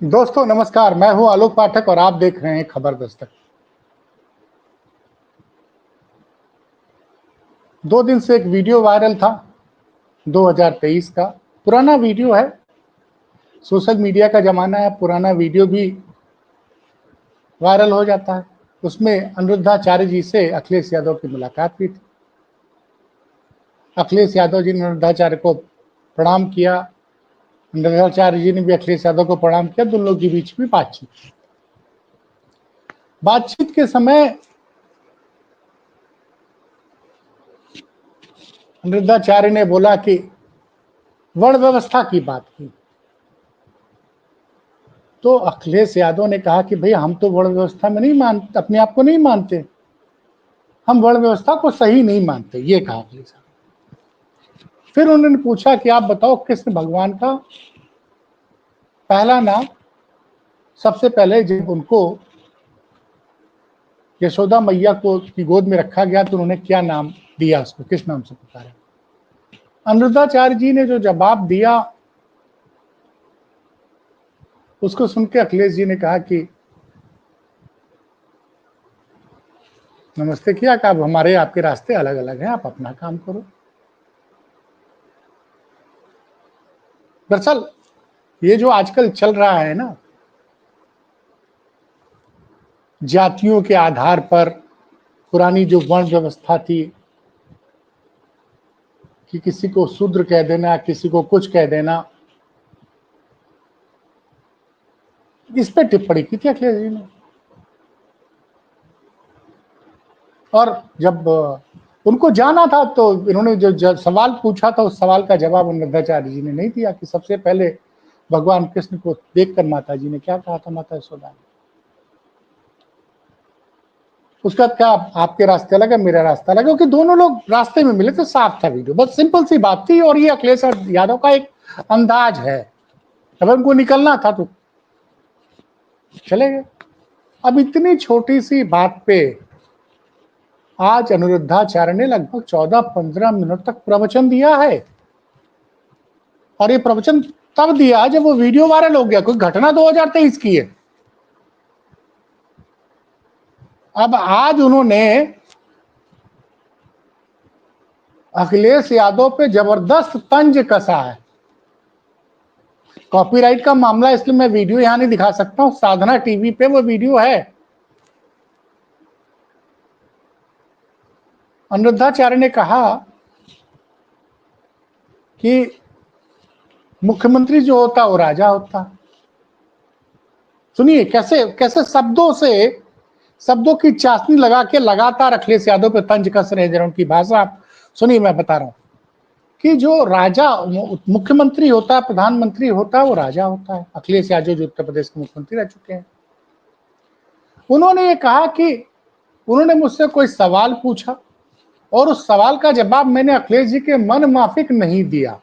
दोस्तों नमस्कार, मैं हूं आलोक पाठक और आप देख रहे हैं खबर दस्तक। 2 दिन से एक वीडियो वायरल था 2023 का। पुराना वीडियो है, सोशल मीडिया का जमाना है, पुराना वीडियो भी वायरल हो जाता है। उसमें अनिरुद्धाचार्य जी से अखिलेश यादव की मुलाकात हुई थी। अखिलेश यादव जी ने अनिरुद्धाचार्य को प्रणाम किया, अनिरुद्धाचार्य जी ने भी अखिलेश यादव को प्रणाम किया। दोनों लोगों के बीच में बातचीत के समय अनिरुद्धाचार्य ने बोला कि वर्ण व्यवस्था की बात की, तो अखिलेश यादव ने कहा कि भाई हम तो वर्ण व्यवस्था में नहीं मानते, अपने आप को नहीं मानते, हम वर्ण व्यवस्था को सही नहीं मानते, ये कहा अखिलेश यादव। फिर उन्होंने पूछा कि आप बताओ कृष्ण भगवान का पहला नाम, सबसे पहले जब उनको यशोदा मैया को की गोद में रखा गया तो उन्होंने क्या नाम दिया, उसको किस नाम से पुकारा। अनिरुद्धाचार्य जी ने जो जवाब दिया उसको सुन के अखिलेश जी ने कहा कि नमस्ते किया, कि अब हमारे आपके रास्ते अलग अलग हैं, आप अपना काम करो। दरअसल ये जो आजकल चल रहा है ना, जातियों के आधार पर, पुरानी जो वर्ण व्यवस्था थी कि किसी को शूद्र कह देना, किसी को कुछ कह देना, इस पे टिप्पणी की थी अखिलेश जी ने। और जब उनको जाना था तो इन्होंने जो सवाल पूछा था उस सवाल का जवाब अनिरुद्धाचार्य जी ने नहीं दिया कि सबसे पहले भगवान कृष्ण को देखकर माता जी ने क्या कहा था, माता यशोदा ने। उसका क्या आपके रास्ते अलग है, मेरा रास्ता अलग है, क्योंकि दोनों लोग रास्ते में मिले थे, साफ था वीडियो, बस सिंपल सी बात थी। और ये अखिलेश यादव का एक अंदाज है, अगर उनको निकलना था तो चले गए। अब इतनी छोटी सी बात पे आज अनिरुद्धाचार्य ने लगभग 14-15 मिनट तक प्रवचन दिया है। और ये प्रवचन तब दिया जब वो वीडियो वायरल हो गया, कोई घटना 2023 की है। अब आज उन्होंने अखिलेश यादव पे जबरदस्त तंज कसा है। कॉपीराइट का मामला, इसलिए मैं वीडियो यहां नहीं दिखा सकता हूं, साधना टीवी पे वो वीडियो है। अनिरुद्धाचार्य ने कहा कि मुख्यमंत्री जो होता वो राजा होता। सुनिए कैसे कैसे शब्दों की चाशनी लगा के लगातार अखिलेश यादव पे तंज कस रहे हैं। उनकी भाषा आप सुनिए, मैं बता रहा हूं कि जो राजा मुख्यमंत्री होता है, प्रधानमंत्री होता है, वो राजा होता है। अखिलेश यादव जो उत्तर प्रदेश के मुख्यमंत्री रह चुके हैं, उन्होंने ये कहा कि उन्होंने मुझसे कोई सवाल पूछा और उस सवाल का जवाब मैंने अखिलेश जी के मन माफिक नहीं दिया,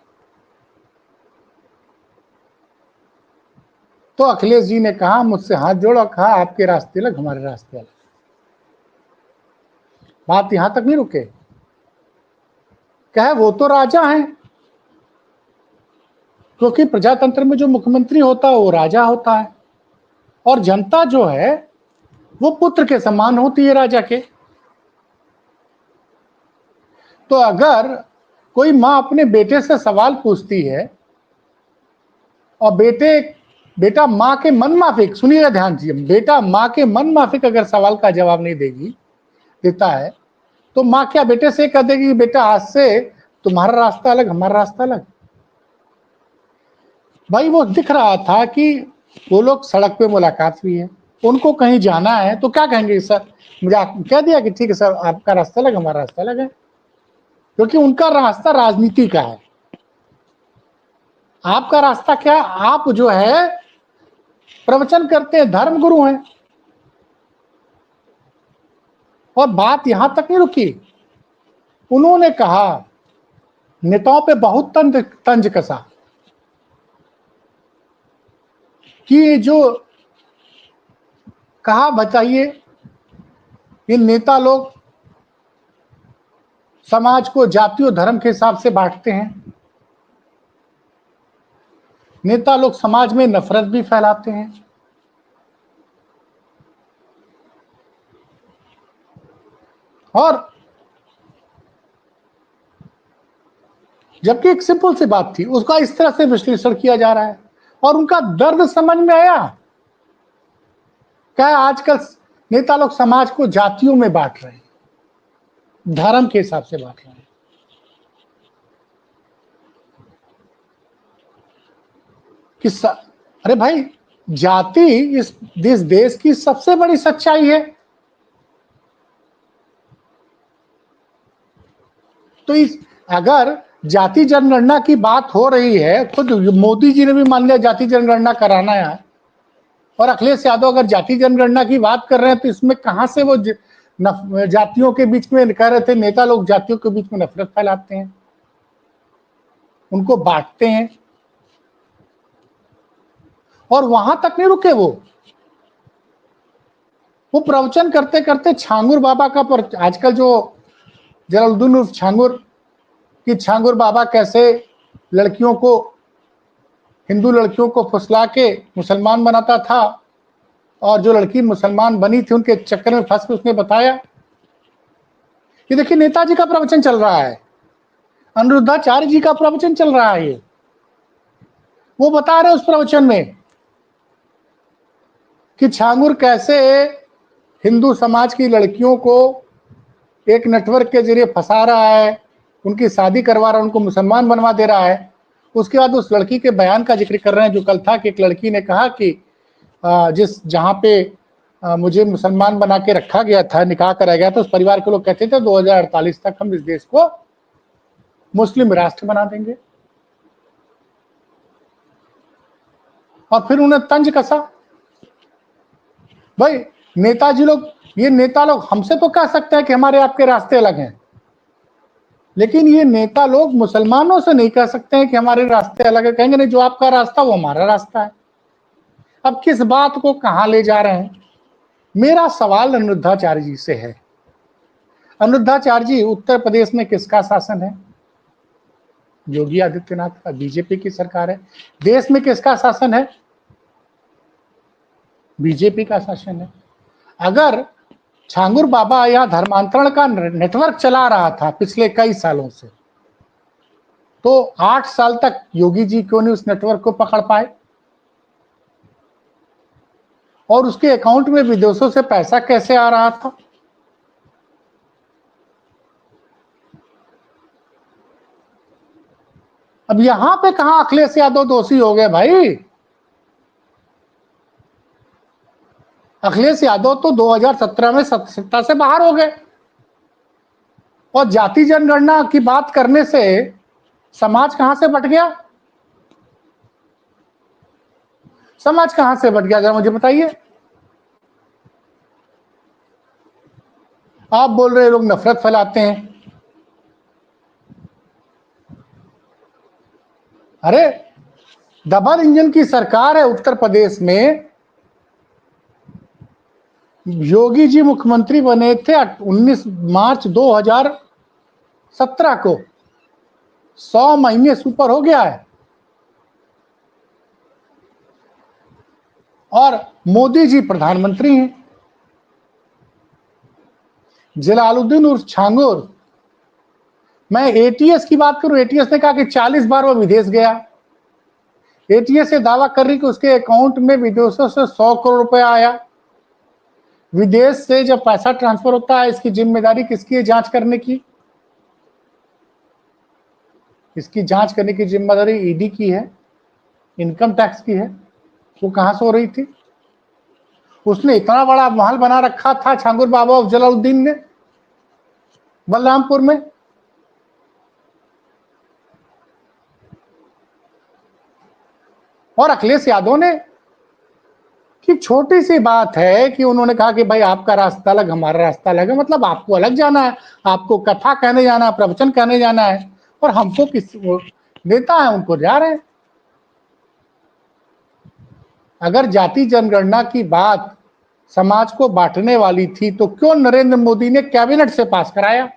तो अखिलेश जी ने कहा, मुझसे हाथ जोड़ा, कहा आपके रास्ते अलग, हमारे रास्ते अलग। बात यहां तक नहीं रुके, कहे वो तो राजा हैं, क्योंकि प्रजातंत्र में जो मुख्यमंत्री होता है वो राजा होता है, और जनता जो है वो पुत्र के समान होती है राजा के। तो अगर कोई मां अपने बेटे से सवाल पूछती है और बेटा मां के मन माफिक, सुनिएगा ध्यान से, बेटा मां के मन माफिक अगर सवाल का जवाब नहीं देता है, तो मां क्या बेटे से कह देगी बेटा आज से तुम्हारा रास्ता अलग, हमारा रास्ता अलग। भाई वो दिख रहा था कि वो लोग सड़क पे मुलाकात हुई है, उनको कहीं जाना है तो क्या कहेंगे, सर मुझे कह दिया कि ठीक है सर, आपका रास्ता अलग, हमारा रास्ता अलग है, क्योंकि उनका रास्ता राजनीति का है। आपका रास्ता क्या, आप जो है प्रवचन करते हैं, धर्मगुरु हैं। और बात यहां तक नहीं रुकी, उन्होंने कहा, नेताओं पे बहुत तंज कसा कि जो कहा, बताइए ये नेता लोग समाज को जाति और धर्म के हिसाब से बांटते हैं। नेता लोग समाज में नफरत भी फैलाते हैं। और जबकि एक सिंपल सी बात थी, उसका इस तरह से विश्लेषण किया जा रहा है। और उनका दर्द समझ में आया। क्या आजकल नेता लोग समाज को जातियों में बांट रहे हैं, धर्म के हिसाब से बांट रहे हैं। अरे भाई, जाति इस देश की सबसे बड़ी सच्चाई है। तो अगर जाति जनगणना की बात हो रही है, खुद मोदी जी ने भी मान लिया जाति जनगणना कराना है, और अखिलेश यादव अगर जाति जनगणना की बात कर रहे हैं, तो इसमें कहां से वो जातियों के बीच में कह रहे थे नेता लोग जातियों के बीच में नफरत फैलाते हैं, उनको बांटते हैं। और वहां तक नहीं रुके, वो प्रवचन करते करते छांगुर बाबा का आजकल जो जलालुद्दीन उर्फ छांगुर कि छांगुर बाबा कैसे लड़कियों को, हिंदू लड़कियों को फुसला के मुसलमान बनाता था, और जो लड़की मुसलमान बनी थी उनके चक्कर में फंस के उसने बताया। ये देखिए नेताजी का प्रवचन चल रहा है, अनिरुद्धाचार्य जी का प्रवचन चल रहा है। ये वो बता रहे उस प्रवचन में कि छांगुर कैसे हिंदू समाज की लड़कियों को एक नेटवर्क के जरिए फंसा रहा है, उनकी शादी करवा रहा है, उनको मुसलमान बनवा दे रहा है। उसके बाद उस लड़की के बयान का जिक्र कर रहे हैं जो कल था कि एक लड़की ने कहा कि जहां पे मुझे मुसलमान बना के रखा गया था, निकाह कराया गया था, उस परिवार के लोग कहते थे 2048 तक हम इस देश को मुस्लिम राष्ट्र बना देंगे। और फिर उन्हें तंज कसा। भाई नेताजी लोग, ये नेता लोग हमसे तो कह सकते हैं कि हमारे आपके रास्ते अलग हैं, लेकिन ये नेता लोग मुसलमानों से नहीं कह सकते हैं कि हमारे रास्ते अलग है। कहेंगे नहीं, जो आपका रास्ता वो हमारा रास्ता है। अब किस बात को कहां ले जा रहे हैं? मेरा सवाल अनिरुद्धाचार्य जी से है। अनिरुद्धाचार्य जी, उत्तर प्रदेश में किसका शासन है? योगी आदित्यनाथ का, बीजेपी की सरकार है। देश में किसका शासन है? बीजेपी का शासन है। अगर छांगुर बाबा यहाँ धर्मांतरण का नेटवर्क चला रहा था पिछले कई सालों से, तो 8 साल तक योगी जी क्यों नहीं उस नेटवर्क को पकड़ पाए? और उसके अकाउंट में विदेशों से पैसा कैसे आ रहा था? अब यहां पे कहां अखिलेश यादव दोषी हो गए भाई? अखिलेश यादव तो 2017 में सत्ता से बाहर हो गए, और जाति जनगणना की बात करने से समाज कहां से बट गया? समाज कहां से बट गया, जरा मुझे बताइए। आप बोल रहे लोग नफरत फैलाते हैं। अरे डबल इंजन की सरकार है उत्तर प्रदेश में। योगी जी मुख्यमंत्री बने थे 19 मार्च 2017 को। 100 महीने से ऊपर हो गया है, और मोदी जी प्रधानमंत्री हैं। जलालुद्दीन उर्फ छांगुर, मैं एटीएस की बात करूं, एटीएस ने कहा कि 40 बार वो विदेश गया। एटीएस से दावा कर रही कि उसके अकाउंट में विदेशों से 100 करोड़ रुपया आया। विदेश से जब पैसा ट्रांसफर होता है, इसकी जिम्मेदारी किसकी है जांच करने की? इसकी जांच करने की जिम्मेदारी ईडी की है, इनकम टैक्स की है। वो कहां से हो रही थी? उसने इतना बड़ा महल बना रखा था छांगुर बाबा और जलालुद्दीन ने बलरामपुर में। और अखिलेश यादव ने, कि छोटी सी बात है कि उन्होंने कहा कि भाई आपका रास्ता अलग, हमारा रास्ता अलग है। मतलब आपको अलग जाना है, आपको कथा कहने जाना है, प्रवचन कहने जाना है, और हमको किस नेता है उनको जा रहे हैं। अगर जाति जनगणना की बात समाज को बांटने वाली थी, तो क्यों नरेंद्र मोदी ने कैबिनेट से पास कराया?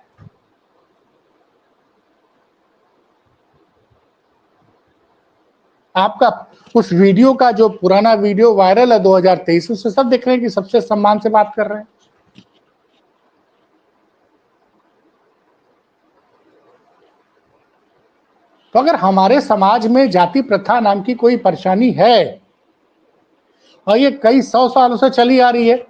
आपका उस वीडियो का जो पुराना वीडियो वायरल है 2023, उससे सब देख रहे हैं कि सबसे सम्मान से बात कर रहे हैं। तो अगर हमारे समाज में जाति प्रथा नाम की कोई परेशानी है और ये कई 100 सालों से चली आ रही है,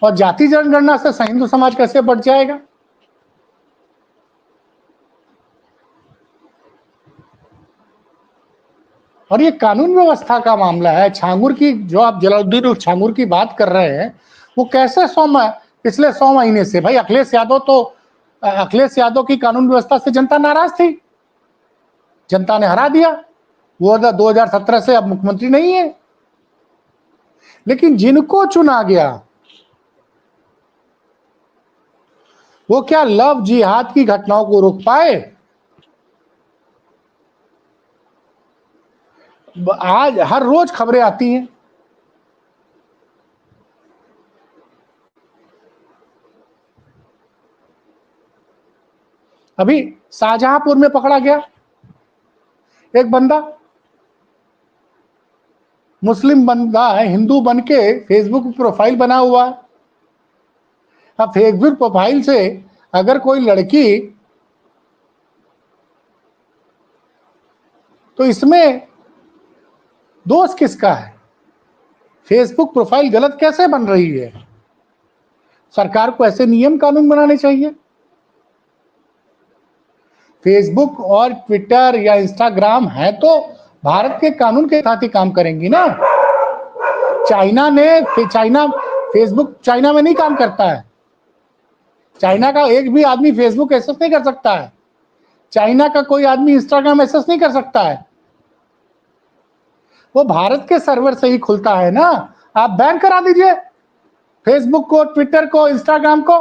और जाति जनगणना से हिंदू समाज कैसे बढ़ जाएगा? और ये कानून व्यवस्था का मामला है। छांगुर की, जो आप जलालुद्दीन छांगुर की बात कर रहे हैं, वो कैसे पिछले 100 महीने से भाई अखिलेश यादव की कानून व्यवस्था से जनता नाराज थी, जनता ने हरा दिया। वो 2017 से अब मुख्यमंत्री नहीं है, लेकिन जिनको चुना गया वो क्या लव जिहाद की घटनाओं को रोक पाए? आज हर रोज खबरें आती हैं। अभी शाहजहांपुर में पकड़ा गया एक बंदा, मुस्लिम बंदा है, हिंदू बन के फेसबुक प्रोफाइल बना हुआ। अब फेसबुक प्रोफाइल से अगर कोई लड़की, तो इसमें दोष किसका है? फेसबुक प्रोफाइल गलत कैसे बन रही है? सरकार को ऐसे नियम कानून बनाने चाहिए। फेसबुक और ट्विटर या इंस्टाग्राम है तो भारत के कानून के साथ ही काम करेंगी ना। चाइना फेसबुक चाइना में नहीं काम करता है। चाइना का एक भी आदमी फेसबुक एक्सेस नहीं कर सकता है। चाइना का कोई आदमी इंस्टाग्राम एक्सेस नहीं कर सकता है। वो भारत के सर्वर से ही खुलता है ना। आप बैन करा दीजिए फेसबुक को, ट्विटर को, इंस्टाग्राम को।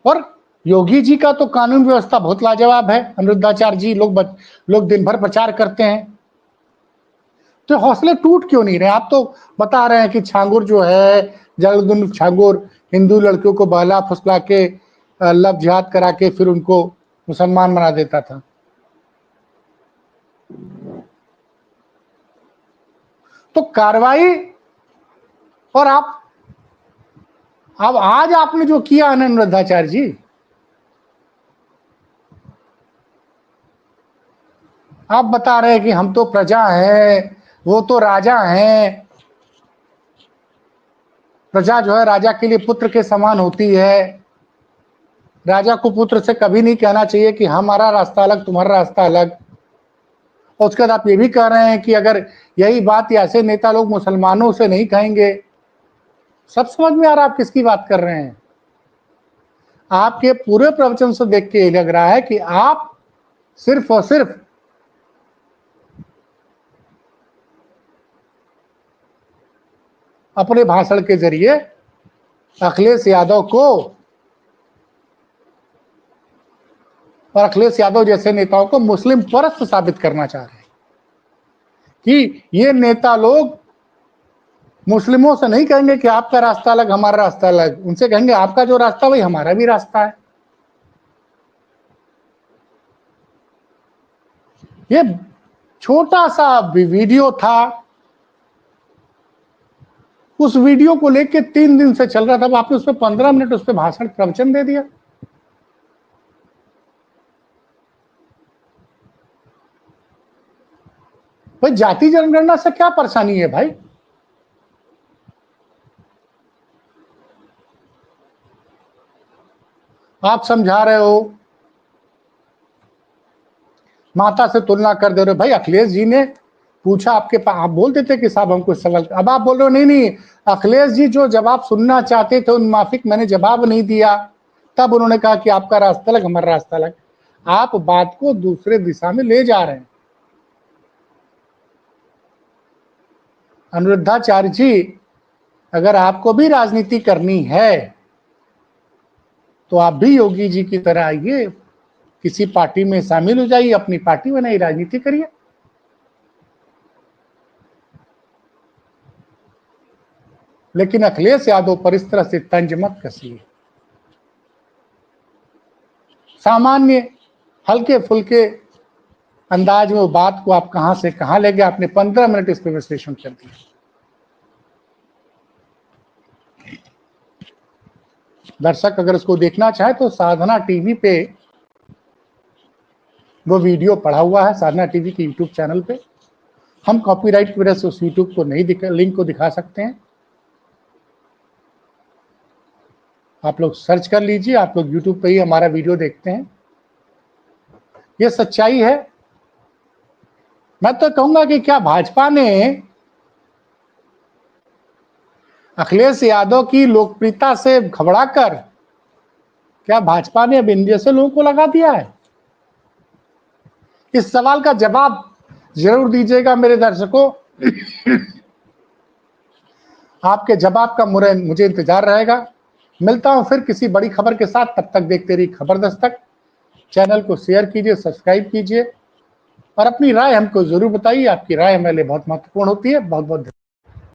और योगी जी का तो कानून व्यवस्था बहुत लाजवाब है। अनिरुद्धाचार्य जी, लोग दिन भर प्रचार करते हैं, तो हौसले टूट क्यों नहीं रहे? आप तो बता रहे हैं कि छांगुर जो है, जलालुद्दीन छांगुर, हिंदू लड़कियों को बहला फुसला के लव जिहाद करा के फिर उनको मुसलमान बना देता था। तो कार्रवाई, और आप अब आज आपने जो किया अनिरुद्धाचार्य जी, आप बता रहे हैं कि हम तो प्रजा हैं, वो तो राजा हैं। प्रजा जो है राजा के लिए पुत्र के समान होती है। राजा को पुत्र से कभी नहीं कहना चाहिए कि हमारा रास्ता अलग, तुम्हारा रास्ता अलग। और उसके बाद आप ये भी कह रहे हैं कि अगर यही बात ऐसे नेता लोग मुसलमानों से नहीं कहेंगे। सब समझ में आ रहा है आप किसकी बात कर रहे हैं। आपके पूरे प्रवचन से देख के लग रहा है कि आप सिर्फ और सिर्फ अपने भाषण के जरिए अखिलेश यादव को और अखिलेश यादव जैसे नेताओं को मुस्लिम परस्त साबित करना चाह रहे हैं कि ये नेता लोग मुस्लिमों से नहीं कहेंगे कि आपका रास्ता अलग, हमारा रास्ता अलग। उनसे कहेंगे आपका जो रास्ता वही हमारा भी रास्ता है। ये छोटा सा वीडियो था, उस वीडियो को लेके 3 दिन से चल रहा था। आपने उसमें 15 मिनट उस पर भाषण प्रवचन दे दिया। भाई जाति जनगणना से क्या परेशानी है भाई? आप समझा रहे हो, माता से तुलना कर दे रहे हो। भाई अखिलेश जी ने पूछा आपके पास, आप बोल देते कि साहब हमको सवाल, अब आप बोल रहे हो नहीं नहीं, अखिलेश जी जो जवाब सुनना चाहते थे उन माफिक मैंने जवाब नहीं दिया, तब उन्होंने कहा कि आपका रास्ता अलग, हमारा रास्ता अलग। आप बात को दूसरे दिशा में ले जा रहे हैं। अनिरुद्धाचार्य जी, अगर आपको भी राजनीति करनी है तो आप भी योगी जी की तरह आइए, किसी पार्टी में शामिल हो जाइए, अपनी पार्टी बनाइए, राजनीति करिए। लेकिन अखिलेश यादव पर इस तरह से तंज मत कसिए। सामान्य हल्के फुल्के अंदाज में वो बात को आप कहां से कहां ले गए, आपने 15 मिनट इस पर विश्लेषण कर दिया। दर्शक अगर उसको देखना चाहे तो साधना टीवी पे वो वीडियो पड़ा हुआ है, साधना टीवी के यूट्यूब चैनल पे। हम कॉपीराइट की वजह से उस यूट्यूब को नहीं लिंक को दिखा सकते हैं। आप लोग सर्च कर लीजिए, आप लोग यूट्यूब पे ही हमारा वीडियो देखते हैं। ये सच्चाई है। मैं तो कहूंगा कि क्या भाजपा ने अखिलेश यादव की लोकप्रियता से घबराकर क्या भाजपा ने अब इन जैसे लोगों को लगा दिया है? इस सवाल का जवाब जरूर दीजिएगा मेरे दर्शकों। आपके जवाब का मुझे इंतजार रहेगा। मिलता हूं फिर किसी बड़ी खबर के साथ, तब तक देखते रहिए खबर दस्तक। चैनल को शेयर कीजिए, सब्सक्राइब कीजिए और अपनी राय हमको जरूर बताइए। आपकी राय हमारे लिए बहुत महत्वपूर्ण होती है। बहुत बहुत